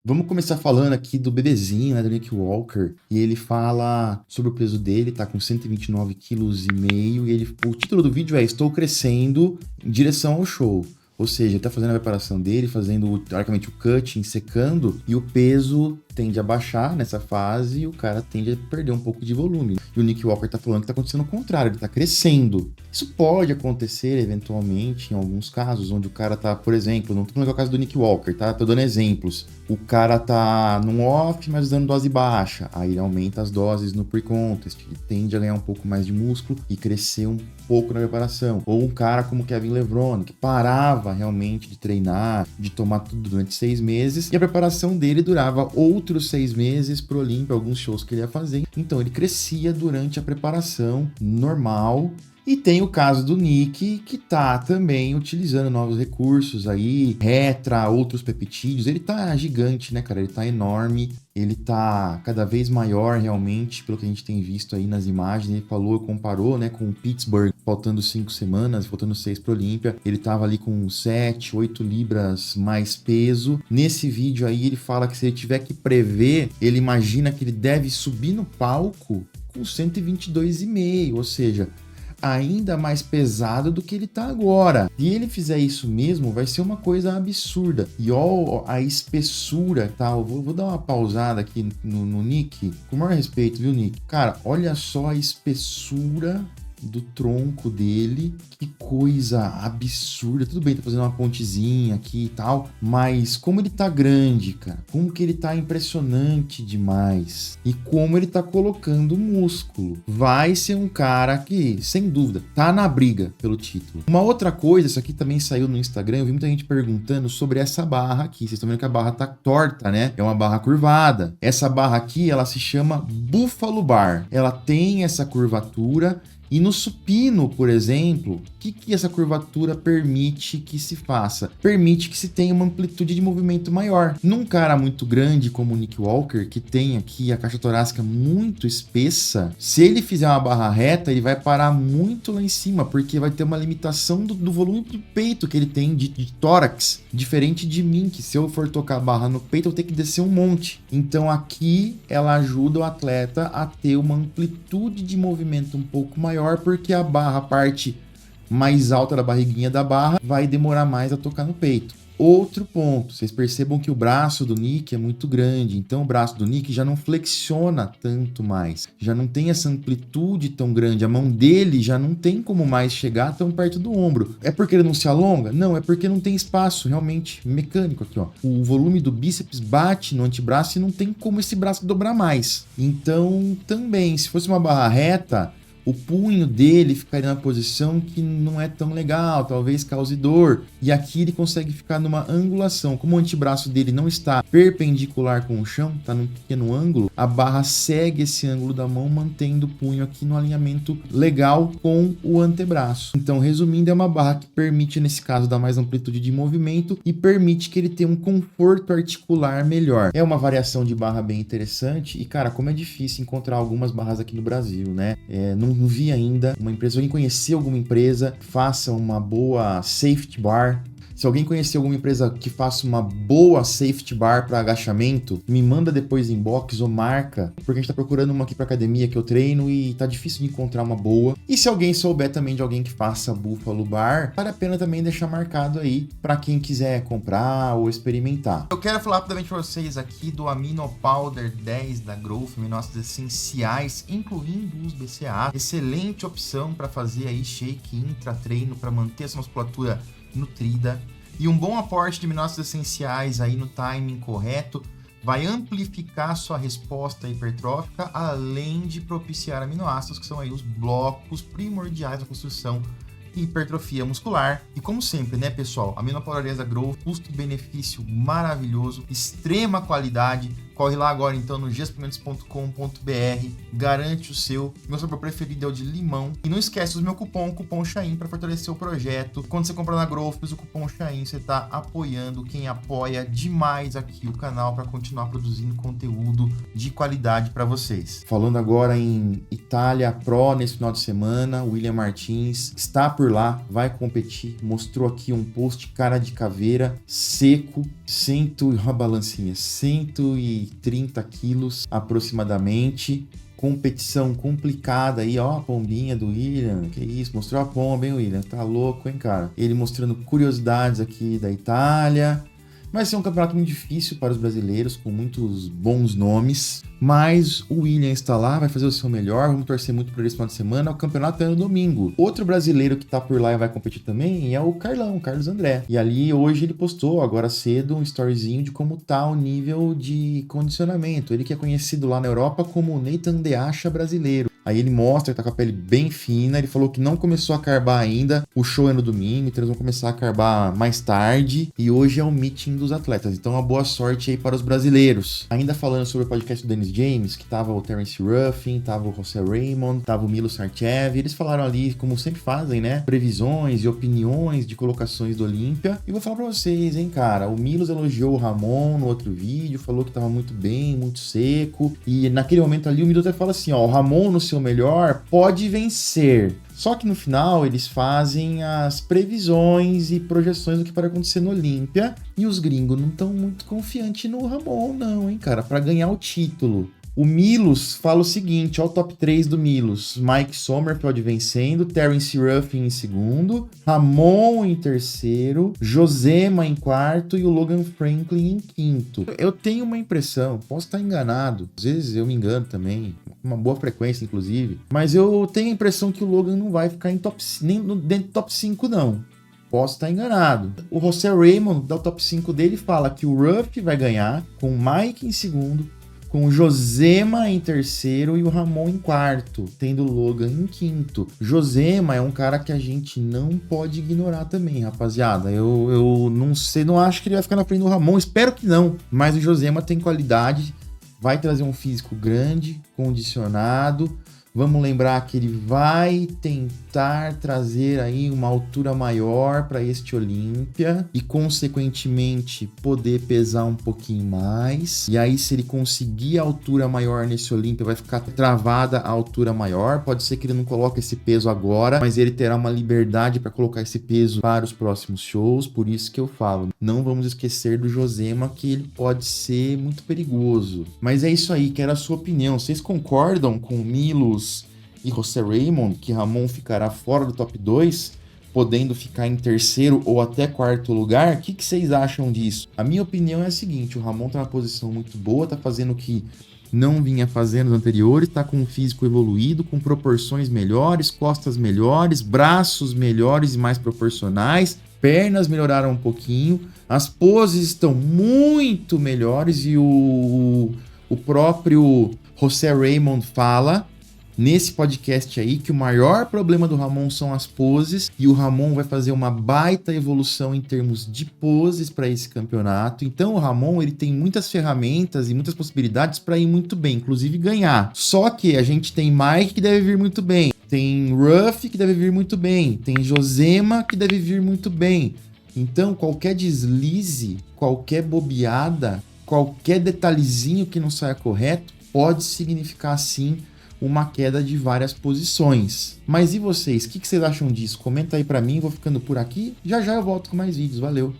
Vamos começar falando aqui do bebezinho, né, do Nick Walker, e ele fala sobre o peso dele, tá com 129,5 kg, e o título do vídeo é Estou crescendo em direção ao show. Ou seja, ele tá fazendo a preparação dele, fazendo, teoricamente, o cutting, secando, e o peso tende a baixar nessa fase e o cara tende a perder um pouco de volume. E o Nick Walker tá falando que tá acontecendo o contrário, ele tá crescendo. Isso pode acontecer, eventualmente, em alguns casos, onde o cara tá, por exemplo, não tô falando que é o caso do Nick Walker, tá? Tô dando exemplos. O cara tá num off, mas dando dose baixa. Aí ele aumenta as doses no pre-contest. Ele tende a ganhar um pouco mais de músculo e crescer um pouco na preparação. Ou um cara como Kevin Levrone, que parava realmente de treinar, de tomar tudo durante 6 meses. E a preparação dele durava outros 6 meses pro Olympia, alguns shows que ele ia fazer. Então ele crescia durante a preparação normal. E tem o caso do Nick, que tá também utilizando novos recursos aí, outros peptídeos. Ele tá gigante, né, cara? Ele tá enorme, ele tá cada vez maior realmente, pelo que a gente tem visto aí nas imagens. Ele comparou, né, com o Pittsburgh, faltando 5 semanas, faltando 6 pro Olímpia. Ele tava ali com 7, 8 libras mais peso. Nesse vídeo aí ele fala que se ele tiver que prever, ele imagina que ele deve subir no palco com 122,5, ou seja, ainda mais pesado do que ele tá agora. Se ele fizer isso mesmo, vai ser uma coisa absurda. E ó, a espessura, tá? Eu vou dar uma pausada aqui no Nick, com o maior respeito, viu, Nick? Cara, olha só a espessura do tronco dele, que coisa absurda. Tudo bem, tá fazendo uma pontezinha aqui e tal, mas como ele tá grande, cara, como que ele tá impressionante demais, e como ele tá colocando músculo. Vai ser um cara que, sem dúvida, tá na briga pelo título. Uma outra coisa, isso aqui também saiu no Instagram, eu vi muita gente perguntando sobre essa barra aqui. Vocês estão vendo que a barra tá torta, né? É uma barra curvada. Essa barra aqui, ela se chama Buffalo Bar. Ela tem essa curvatura. E no supino, por exemplo, o que essa curvatura permite que se faça? Permite que se tenha uma amplitude de movimento maior. Num cara muito grande como o Nick Walker, que tem aqui a caixa torácica muito espessa, se ele fizer uma barra reta, ele vai parar muito lá em cima, porque vai ter uma limitação do volume do peito que ele tem de tórax, diferente de mim, que se eu for tocar a barra no peito, eu tenho que descer um monte. Então aqui ela ajuda o atleta a ter uma amplitude de movimento um pouco maior, porque a barra, a parte mais alta da barriguinha da barra, vai demorar mais a tocar no peito. Outro ponto, vocês percebam que o braço do Nick é muito grande, então o braço do Nick já não flexiona tanto mais, já não tem essa amplitude tão grande, a mão dele já não tem como mais chegar tão perto do ombro. É porque ele não se alonga? Não, é porque não tem espaço realmente mecânico aqui, ó. O volume do bíceps bate no antebraço e não tem como esse braço dobrar mais. Então, também, se fosse uma barra reta, o punho dele ficaria numa posição que não é tão legal, talvez cause dor. E aqui ele consegue ficar numa angulação. Como o antebraço dele não está perpendicular com o chão, está num pequeno ângulo, a barra segue esse ângulo da mão, mantendo o punho aqui no alinhamento legal com o antebraço. Então, resumindo, é uma barra que permite, nesse caso, dar mais amplitude de movimento e permite que ele tenha um conforto articular melhor. É uma variação de barra bem interessante e, cara, como é difícil encontrar algumas barras aqui no Brasil, né? Não vi ainda uma empresa. Se alguém conhecer alguma empresa, faça uma boa safety bar. Se alguém conhecer alguma empresa que faça uma boa safety bar para agachamento, me manda depois inbox ou marca, porque a gente tá procurando uma aqui para academia que eu treino e tá difícil de encontrar uma boa. E se alguém souber também de alguém que faça Buffalo Bar, vale a pena também deixar marcado aí para quem quiser comprar ou experimentar. Eu quero falar rapidamente para vocês aqui do Amino Powder 10 da Growth, aminoácidos essenciais, incluindo os BCAA. Excelente opção para fazer aí shake intra-treino para manter essa musculatura nutrida, e um bom aporte de aminoácidos essenciais aí no timing correto vai amplificar sua resposta hipertrófica, além de propiciar aminoácidos que são aí os blocos primordiais da construção e hipertrofia muscular. E como sempre, né, pessoal, Amino Powder 10 da Growth, custo-benefício maravilhoso, extrema qualidade, Corre lá agora então no giaspigmentos.com.br, garante o seu. Meu sabor preferido é o de limão. E não esquece o meu cupom Chain, para fortalecer o projeto. Quando você comprar na Growth, usa o cupom Chain, você tá apoiando quem apoia demais aqui o canal para continuar produzindo conteúdo de qualidade para vocês. Falando agora em Itália Pro nesse final de semana, o William Martins está por lá, vai competir, mostrou aqui um post cara de caveira, seco, uma balancinha, 130 quilos aproximadamente. Competição complicada aí, ó, a pombinha do William, que isso, mostrou a pomba, hein, William? Tá louco, hein, cara? Ele mostrando curiosidades aqui da Itália. Vai ser um campeonato muito difícil para os brasileiros, com muitos bons nomes, mas o William está lá, vai fazer o seu melhor, vamos torcer muito por ele esse final de semana. O campeonato é no domingo. Outro brasileiro que tá por lá e vai competir também é o Carlos André. E ali hoje ele postou, agora cedo, um storyzinho de como tá o nível de condicionamento. Ele que é conhecido lá na Europa como Nathan De Acha brasileiro. Aí ele mostra que tá com a pele bem fina, ele falou que não começou a carbar ainda, o show é no domingo, então eles vão começar a carbar mais tarde, e hoje é o meeting dos atletas, então uma boa sorte aí para os brasileiros. Ainda falando sobre o podcast do Dennis James, que tava o Terence Ruffin, tava o José Raymond, tava o Milo Sarcev, eles falaram ali, como sempre fazem, né, previsões e opiniões de colocações do Olímpia, e vou falar pra vocês, hein, cara, o Milos elogiou o Ramon no outro vídeo, falou que tava muito bem, muito seco, e naquele momento ali o Milos até fala assim, ó, o Ramon no seu melhor pode vencer. Só que no final eles fazem as previsões e projeções do que pode acontecer no Olímpia e os gringos não estão muito confiantes no Ramon não, hein, cara, para ganhar o título. O Milos fala o seguinte, ó, o top 3 do Milos: Mike Sommerfeld vencendo, Terence Ruffin em segundo, Ramon em terceiro, Josema em quarto e o Logan Franklin em quinto. Eu tenho uma impressão, posso estar enganado, às vezes eu me engano também, uma boa frequência inclusive, mas eu tenho a impressão que o Logan não vai ficar em nem dentro do top 5 não. Posso estar enganado. O José Raymond, da top 5 dele, fala que o Ruff vai ganhar, com o Mike em segundo, com o Josema em terceiro e o Ramon em quarto, tendo o Logan em quinto. Josema é um cara que a gente não pode ignorar também, rapaziada. Eu não sei, não acho que ele vai ficar na frente do Ramon, espero que não. Mas o Josema tem qualidade, vai trazer um físico grande, condicionado. Vamos lembrar que ele vai tentar trazer aí uma altura maior para este Olímpia e, consequentemente, poder pesar um pouquinho mais. E aí, se ele conseguir a altura maior nesse Olímpia, vai ficar travada a altura maior. Pode ser que ele não coloque esse peso agora, mas ele terá uma liberdade para colocar esse peso para os próximos shows. Por isso que eu falo, não vamos esquecer do Josema, que ele pode ser muito perigoso. Mas é isso aí, quero a sua opinião. Vocês concordam com o Milos e José Raymond que Ramon ficará fora do top 2, podendo ficar em terceiro ou até quarto lugar? O que vocês acham disso? A minha opinião é a seguinte: o Ramon tá numa posição muito boa, tá fazendo o que não vinha fazendo nos anteriores, tá com um físico evoluído, com proporções melhores, costas melhores, braços melhores e mais proporcionais, pernas melhoraram um pouquinho, as poses estão muito melhores e o próprio José Raymond fala nesse podcast aí que o maior problema do Ramon são as poses, e o Ramon vai fazer uma baita evolução em termos de poses para esse campeonato. Então o Ramon, ele tem muitas ferramentas e muitas possibilidades para ir muito bem, inclusive ganhar. Só que a gente tem Mike que deve vir muito bem, tem Ruff que deve vir muito bem, tem Josema que deve vir muito bem. Então qualquer deslize, qualquer bobeada, qualquer detalhezinho que não saia correto pode significar sim uma queda de várias posições. Mas e vocês? O que vocês acham disso? Comenta aí pra mim, vou ficando por aqui. Já já eu volto com mais vídeos. Valeu!